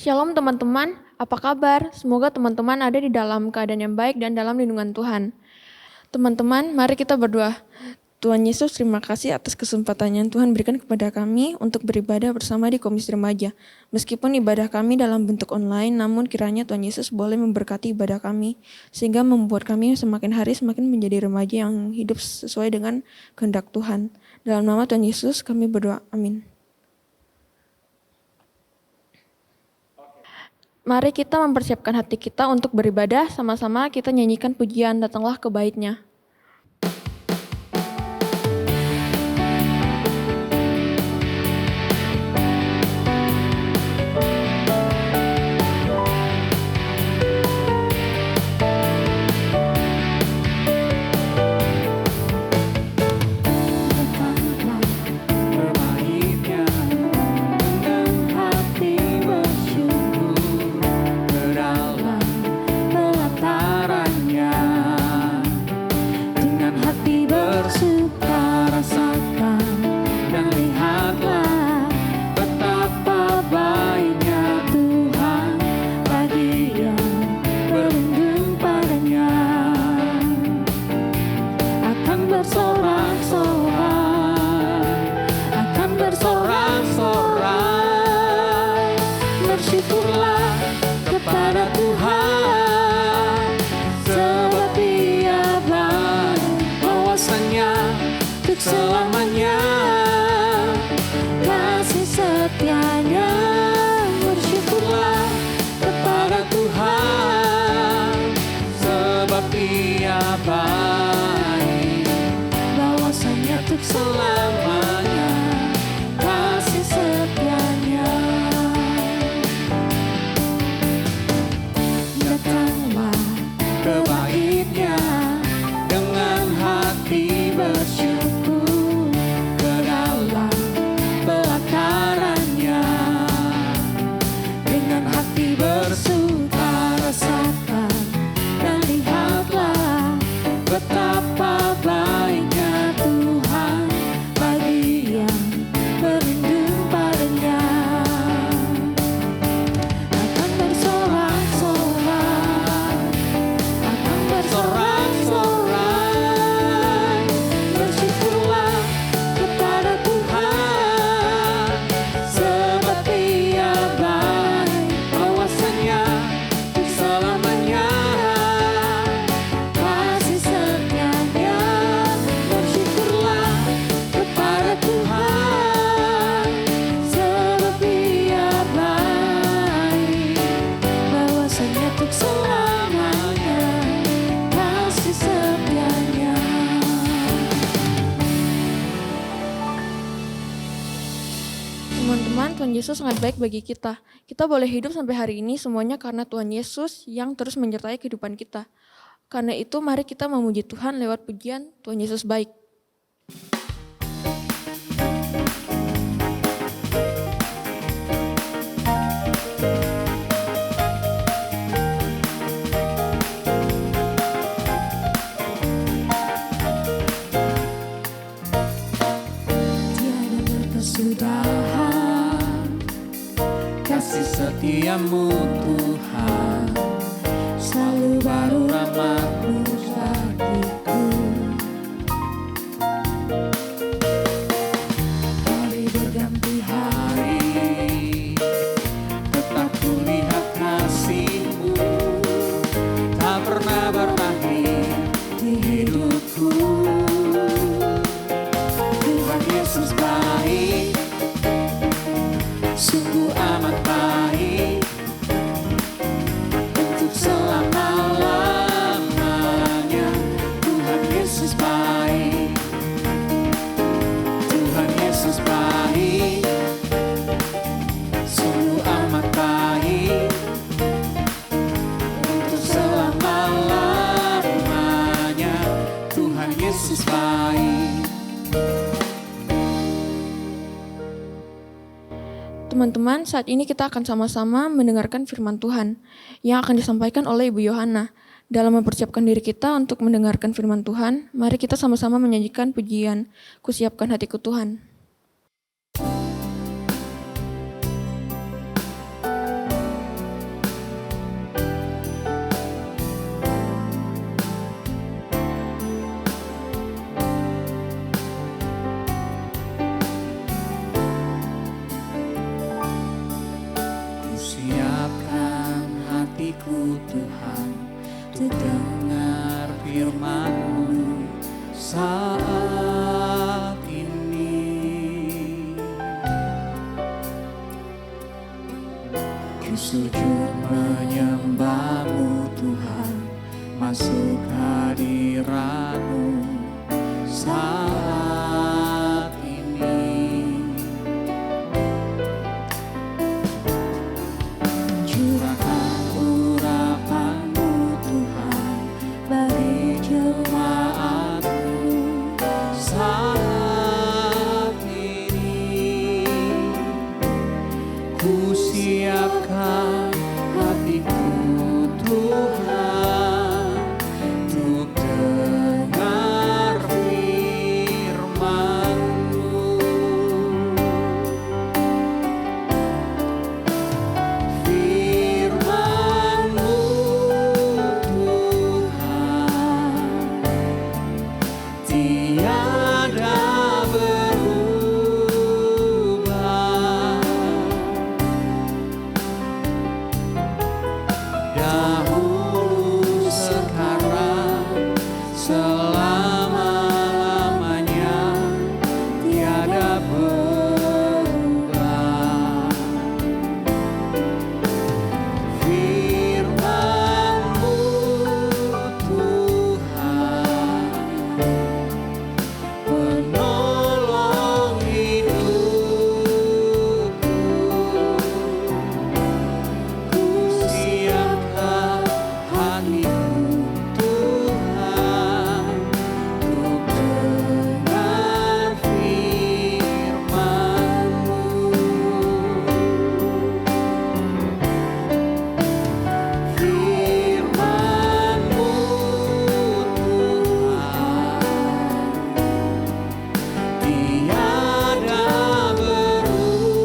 Shalom teman-teman, apa kabar? Semoga teman-teman ada di dalam keadaan yang baik dan dalam lindungan Tuhan. Teman-teman, mari kita berdoa. Tuhan Yesus, terima kasih atas kesempatan yang Tuhan berikan kepada kami untuk beribadah bersama di Komisi Remaja. Meskipun ibadah kami dalam bentuk online, namun kiranya Tuhan Yesus boleh memberkati ibadah kami, sehingga membuat kami semakin hari semakin menjadi remaja yang hidup sesuai dengan kehendak Tuhan. Dalam nama Tuhan Yesus kami berdoa, amin. Mari kita mempersiapkan hati kita untuk beribadah, sama-sama kita nyanyikan pujian Datanglah ke Bait-Nya. Selamanya kasih setianya, bersyukurlah kepada Tuhan, sebab Dia baik, bahwasanya untuk selamanya kasih setianya. Datanglah ke Bait-Nya dengan hati bersyukur, bersuka rasakan dan lihatlah betapa baiknya Tuhan bagi yang berlindung padanya. Akan bersorak-sorai, akan bersorak-sorai, bersyukurlah kepada Tuhan, sebab Dia baik, selamanya kasih setianya. Bersyukurlah kepada Tuhan, sebab Dia baik, bahwasanya untuk selamanya kasih setianya. Teman-teman, Tuhan Yesus sangat baik bagi kita. Kita boleh hidup sampai hari ini semuanya karena Tuhan Yesus yang terus menyertai kehidupan kita. Karena itu mari kita memuji Tuhan lewat pujian Tuhan Yesus baik. Tiada berkesudahan kasih setiamu Tuhan, selalu baru rahmat-Mu bagiku. Hari berganti hari, tetap ku lihat kasih-Mu, tak pernah berakhir di hidupku. Tuhan Yesus baik, sungguh amat baik, untuk selama-lamanya. Tuhan Yesus baik, Tuhan Yesus baik, sungguh amat baik, untuk selama-lamanya. Tuhan Yesus baik. Teman-teman, saat ini kita akan sama-sama mendengarkan firman Tuhan yang akan disampaikan oleh Ibu Yohana. Dalam mempersiapkan diri kita untuk mendengarkan firman Tuhan, mari kita sama-sama menyanyikan pujian Kusiapkan Hatiku Tuhan. saat ini. Ku sujud menyembah-Mu Tuhan, masuk hadirat-Mu saat ini. Curahkan urapan-Mu Tuhan bagi jemaat-Mu saat ini. Ku siapkan hatiku Tuhan untuk dengar firman-Mu. Firman-Mu Tuhan tiada berubah. Dahulu, sekarang, selama-lamanya tiada berubah. Firman-Mu Tuhan, penolong hidupku. Ku siapkan hatiku Tuhan untuk dengar firman-Mu. Firman-Mu Tuhan tiada berubah.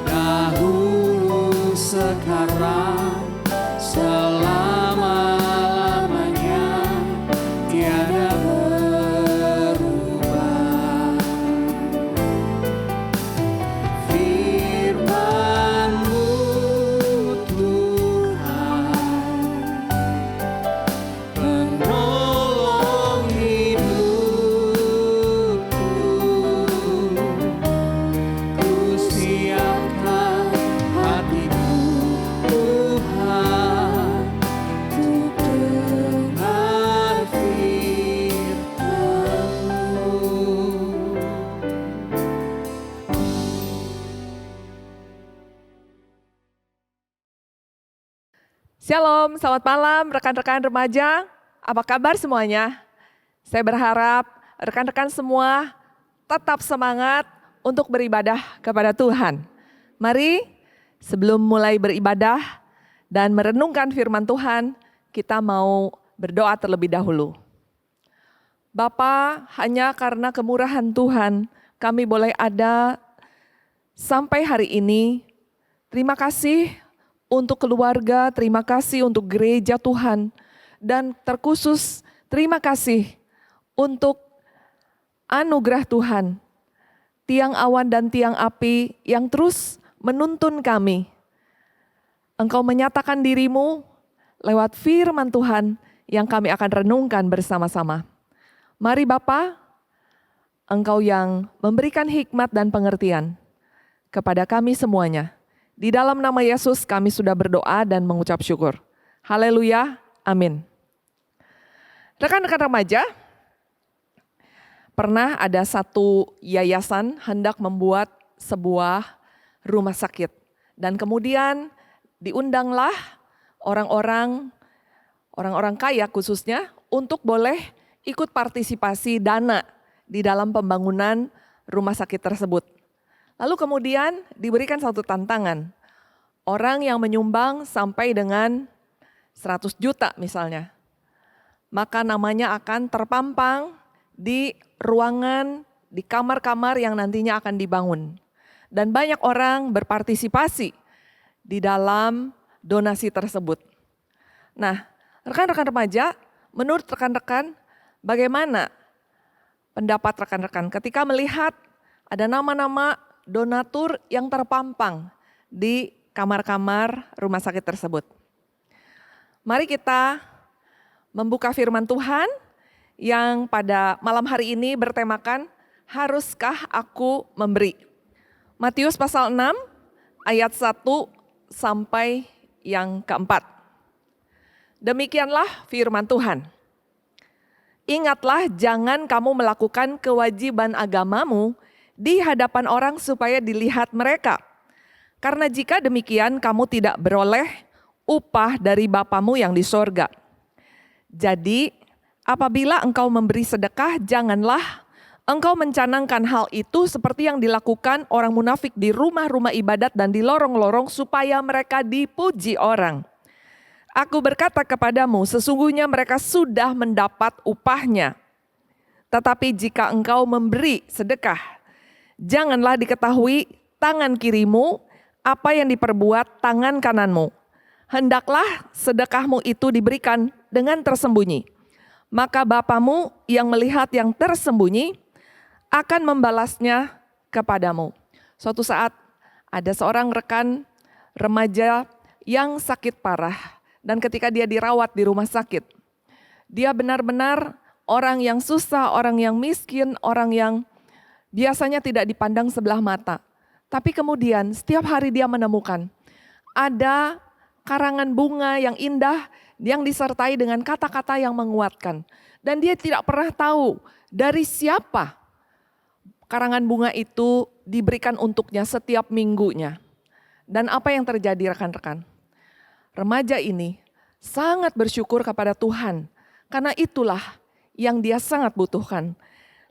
Dahulu, sekarang, selama-lamanya tiada berubah. Firman-Mu Tuhan, penolong hidupku. Ku siapkan hatiku Tuhan untuk dengar firman-Mu. Shalom, selamat malam rekan-rekan remaja. Apa kabar semuanya? Saya berharap rekan-rekan semua tetap semangat untuk beribadah kepada Tuhan. Mari sebelum mulai beribadah dan merenungkan firman Tuhan, kita mau berdoa terlebih dahulu. Bapa, hanya karena kemurahan Tuhan kami boleh ada sampai hari ini. Terima kasih untuk keluarga, terima kasih untuk gereja Tuhan, dan terkhusus terima kasih untuk anugerah Tuhan, tiang awan dan tiang api yang terus menuntun kami. Engkau menyatakan dirimu lewat firman Tuhan yang kami akan renungkan bersama-sama. Mari Bapa, Engkau yang memberikan hikmat dan pengertian kepada kami semuanya. Di dalam nama Yesus kami sudah berdoa dan mengucap syukur. Haleluya, amin. Rekan-rekan remaja, pernah ada satu yayasan hendak membuat sebuah rumah sakit. Dan kemudian diundanglah orang-orang kaya khususnya untuk boleh ikut partisipasi dana di dalam pembangunan rumah sakit tersebut. Lalu kemudian diberikan satu tantangan. Orang yang menyumbang sampai dengan 100 juta misalnya. Maka namanya akan terpampang di ruangan, di kamar-kamar yang nantinya akan dibangun. Dan banyak orang berpartisipasi di dalam donasi tersebut. Nah, rekan-rekan remaja, menurut rekan-rekan bagaimana pendapat rekan-rekan ketika melihat ada nama-nama donatur yang terpampang di kamar-kamar rumah sakit tersebut? Mari kita membuka firman Tuhan yang pada malam hari ini bertemakan, haruskah aku memberi? Matius pasal 6 ayat 1 sampai yang keempat. Demikianlah firman Tuhan. Ingatlah, jangan kamu melakukan kewajiban agamamu di hadapan orang supaya dilihat mereka. Karena jika demikian kamu tidak beroleh upah dari Bapamu yang di sorga. Jadi apabila engkau memberi sedekah, janganlah engkau mencanangkan hal itu seperti yang dilakukan orang munafik di rumah-rumah ibadat dan di lorong-lorong supaya mereka dipuji orang. Aku berkata kepadamu, sesungguhnya mereka sudah mendapat upahnya. Tetapi jika engkau memberi sedekah, janganlah diketahui tangan kirimu apa yang diperbuat tangan kananmu. Hendaklah sedekahmu itu diberikan dengan tersembunyi. Maka Bapamu yang melihat yang tersembunyi akan membalasnya kepadamu. Suatu saat ada seorang rekan remaja yang sakit parah. Dan ketika dia dirawat di rumah sakit, dia benar-benar orang yang susah, orang yang miskin, orang yang biasanya tidak dipandang sebelah mata. Tapi kemudian setiap hari dia menemukan ada karangan bunga yang indah yang disertai dengan kata-kata yang menguatkan. Dan dia tidak pernah tahu dari siapa karangan bunga itu diberikan untuknya setiap minggunya. Dan apa yang terjadi rekan-rekan? Remaja ini sangat bersyukur kepada Tuhan karena itulah yang dia sangat butuhkan.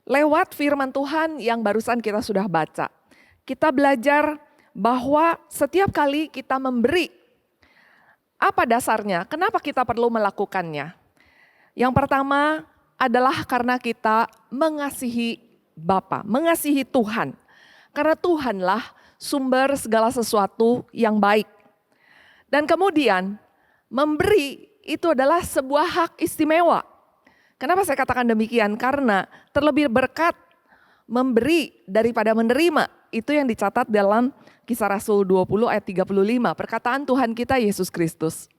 Lewat firman Tuhan yang barusan kita sudah baca, kita belajar bahwa setiap kali kita memberi, apa dasarnya? Kenapa kita perlu melakukannya? Yang pertama adalah karena kita mengasihi Bapa, mengasihi Tuhan. Karena Tuhanlah sumber segala sesuatu yang baik. Dan kemudian memberi itu adalah sebuah hak istimewa. Kenapa saya katakan demikian? Karena terlebih berkat memberi daripada menerima. Itu yang dicatat dalam Kisah Rasul 20 ayat 35. Perkataan Tuhan kita Yesus Kristus.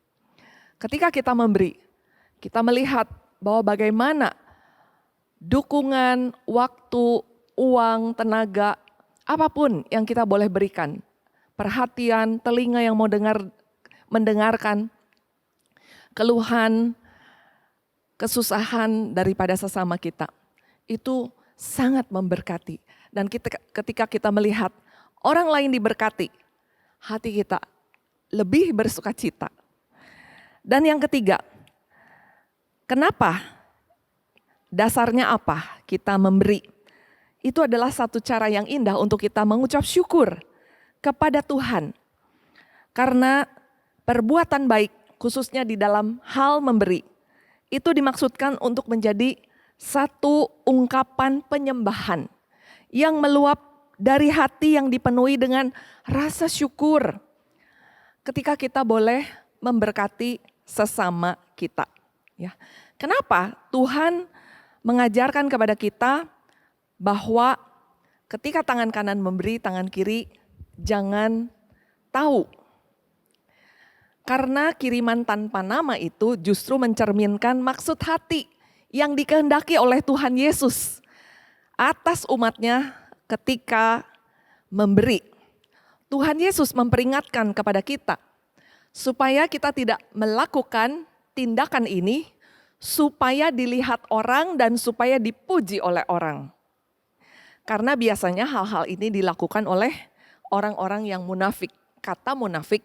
Ketika kita memberi, kita melihat bahwa bagaimana dukungan, waktu, uang, tenaga, apapun yang kita boleh berikan. Perhatian, telinga yang mau mendengarkan keluhan, kesusahan daripada sesama kita. Itu sangat memberkati. Dan ketika kita melihat orang lain diberkati, hati kita lebih bersuka cita. Dan yang ketiga, kenapa? Dasarnya apa kita memberi? Itu adalah satu cara yang indah untuk kita mengucap syukur kepada Tuhan. Karena perbuatan baik, khususnya di dalam hal memberi, itu dimaksudkan untuk menjadi satu ungkapan penyembahan yang meluap dari hati yang dipenuhi dengan rasa syukur ketika kita boleh memberkati sesama kita. Ya. Kenapa Tuhan mengajarkan kepada kita bahwa ketika tangan kanan memberi, tangan kiri jangan tahu. Karena kiriman tanpa nama itu justru mencerminkan maksud hati yang dikehendaki oleh Tuhan Yesus atas umatnya ketika memberi. Tuhan Yesus memperingatkan kepada kita supaya kita tidak melakukan tindakan ini supaya dilihat orang dan supaya dipuji oleh orang. Karena biasanya hal-hal ini dilakukan oleh orang-orang yang munafik. Kata munafik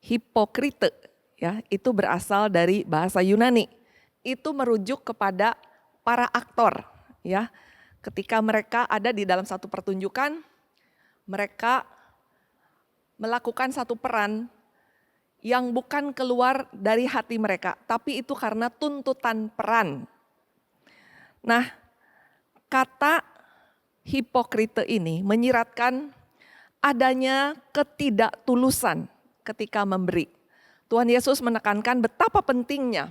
hipokrite, ya, itu berasal dari bahasa Yunani. Itu merujuk kepada para aktor, ya. Ketika mereka ada di dalam satu pertunjukan, mereka melakukan satu peran yang bukan keluar dari hati mereka, tapi itu karena tuntutan peran. Nah, kata hipokrite ini menyiratkan adanya ketidaktulusan ketika memberi. Tuhan Yesus menekankan betapa pentingnya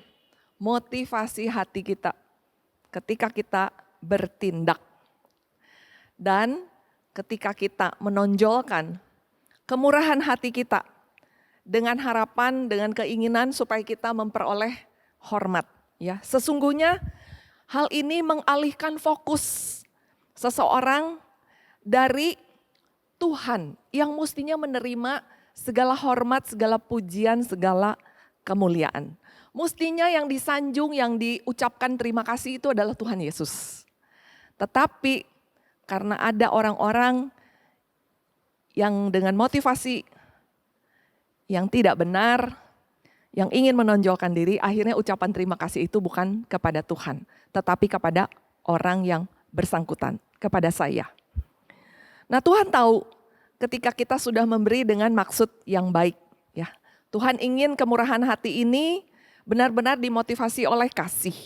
motivasi hati kita ketika kita bertindak. Dan ketika kita menonjolkan kemurahan hati kita dengan harapan, dengan keinginan supaya kita memperoleh hormat. Ya, sesungguhnya hal ini mengalihkan fokus seseorang dari Tuhan yang mestinya menerima segala hormat, segala pujian, segala kemuliaan. Mestinya yang disanjung, yang diucapkan terima kasih itu adalah Tuhan Yesus. Tetapi karena ada orang-orang yang dengan motivasi yang tidak benar, yang ingin menonjolkan diri, akhirnya ucapan terima kasih itu bukan kepada Tuhan, tetapi kepada orang yang bersangkutan, kepada saya. Nah, Tuhan tahu ketika kita sudah memberi dengan maksud yang baik, ya. Tuhan ingin kemurahan hati ini benar-benar dimotivasi oleh kasih.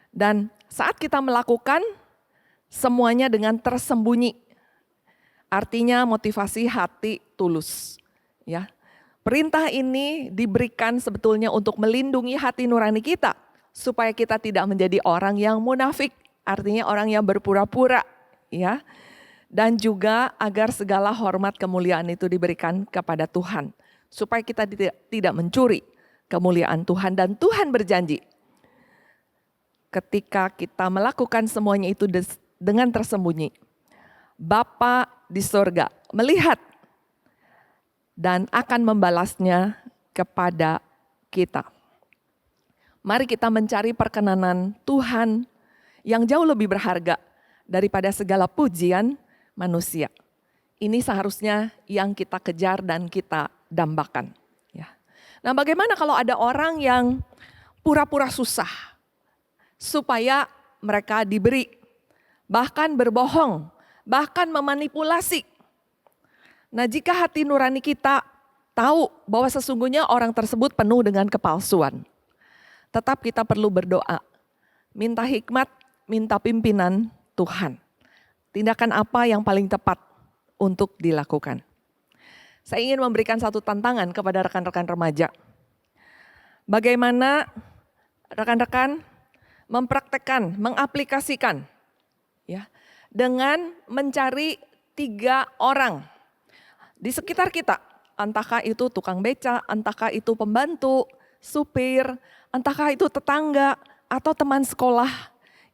Dan saat kita melakukan semuanya dengan tersembunyi, artinya motivasi hati tulus. Ya, perintah ini diberikan sebetulnya untuk melindungi hati nurani kita supaya kita tidak menjadi orang yang munafik, artinya orang yang berpura-pura, ya. Dan juga agar segala hormat kemuliaan itu diberikan kepada Tuhan, supaya kita tidak mencuri kemuliaan Tuhan. Dan Tuhan berjanji, ketika kita melakukan semuanya itu dengan tersembunyi, Bapa di sorga melihat dan akan membalasnya kepada kita. Mari kita mencari perkenanan Tuhan yang jauh lebih berharga daripada segala pujian manusia. Ini seharusnya yang kita kejar dan kita dambakan. Ya. Nah, bagaimana kalau ada orang yang pura-pura susah supaya mereka diberi, bahkan berbohong, bahkan memanipulasi. Nah, jika hati nurani kita tahu bahwa sesungguhnya orang tersebut penuh dengan kepalsuan, tetap kita perlu berdoa, minta hikmat, minta pimpinan Tuhan. Tindakan apa yang paling tepat untuk dilakukan. Saya ingin memberikan satu tantangan kepada rekan-rekan remaja. Bagaimana rekan-rekan mempraktekkan, mengaplikasikan, ya, dengan mencari 3 orang di sekitar kita, entahkah itu tukang beca, entahkah itu pembantu, supir, entahkah itu tetangga atau teman sekolah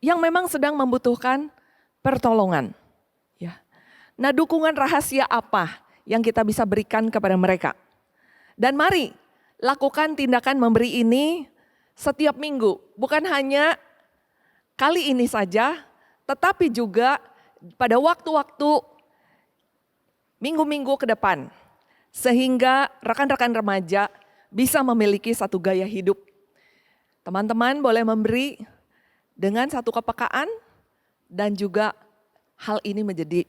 yang memang sedang membutuhkan pertolongan. Ya. Nah, dukungan rahasia apa yang kita bisa berikan kepada mereka? Dan mari lakukan tindakan memberi ini setiap minggu, bukan hanya kali ini saja, tetapi juga pada waktu-waktu minggu-minggu ke depan, sehingga rekan-rekan remaja bisa memiliki satu gaya hidup. Teman-teman boleh memberi dengan satu kepekaan dan juga hal ini menjadi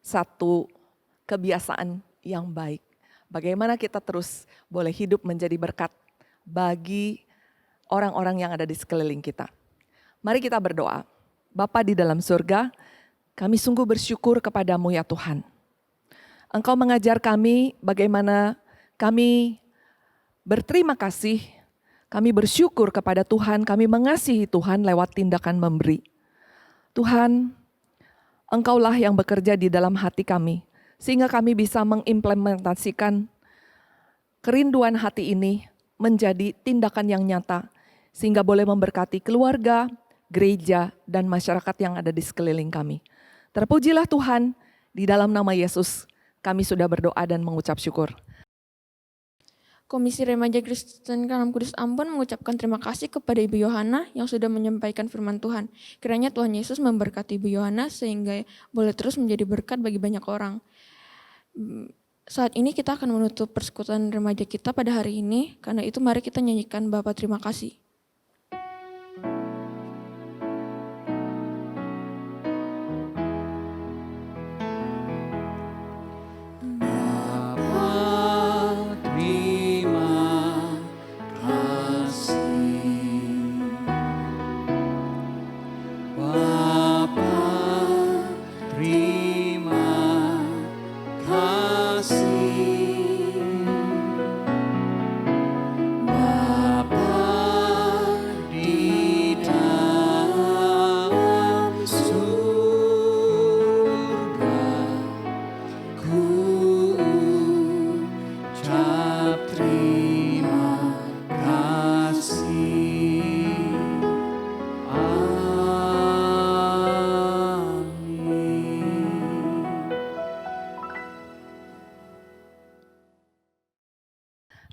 satu kebiasaan yang baik. Bagaimana kita terus boleh hidup menjadi berkat bagi orang-orang yang ada di sekeliling kita. Mari kita berdoa. Bapa di dalam surga, kami sungguh bersyukur kepadamu ya Tuhan. Engkau mengajar kami bagaimana kami berterima kasih, kami bersyukur kepada Tuhan, kami mengasihi Tuhan lewat tindakan memberi. Tuhan, Engkaulah yang bekerja di dalam hati kami, sehingga kami bisa mengimplementasikan kerinduan hati ini menjadi tindakan yang nyata, sehingga boleh memberkati keluarga, gereja, dan masyarakat yang ada di sekeliling kami. Terpujilah Tuhan, di dalam nama Yesus, kami sudah berdoa dan mengucap syukur. Komisi Remaja Kristen Kalam Kudus Ambon mengucapkan terima kasih kepada Ibu Yohana yang sudah menyampaikan firman Tuhan. Kiranya Tuhan Yesus memberkati Ibu Yohana sehingga boleh terus menjadi berkat bagi banyak orang. Saat ini kita akan menutup persekutuan remaja kita pada hari ini. Karena itu mari kita nyanyikan Bapa terima kasih. Bapa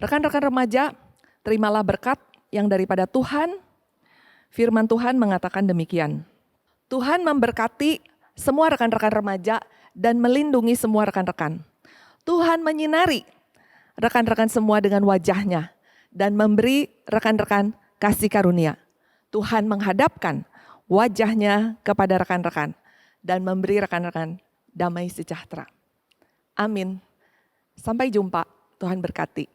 Rekan-rekan remaja, terimalah berkat yang daripada Tuhan. Firman Tuhan mengatakan demikian. Tuhan memberkati semua rekan-rekan remaja dan melindungi semua rekan-rekan. Tuhan menyinari rekan-rekan semua dengan wajahnya dan memberi rekan-rekan kasih karunia. Tuhan menghadapkan wajahnya kepada rekan-rekan dan memberi rekan-rekan damai sejahtera. Amin. Sampai jumpa. Tuhan berkati.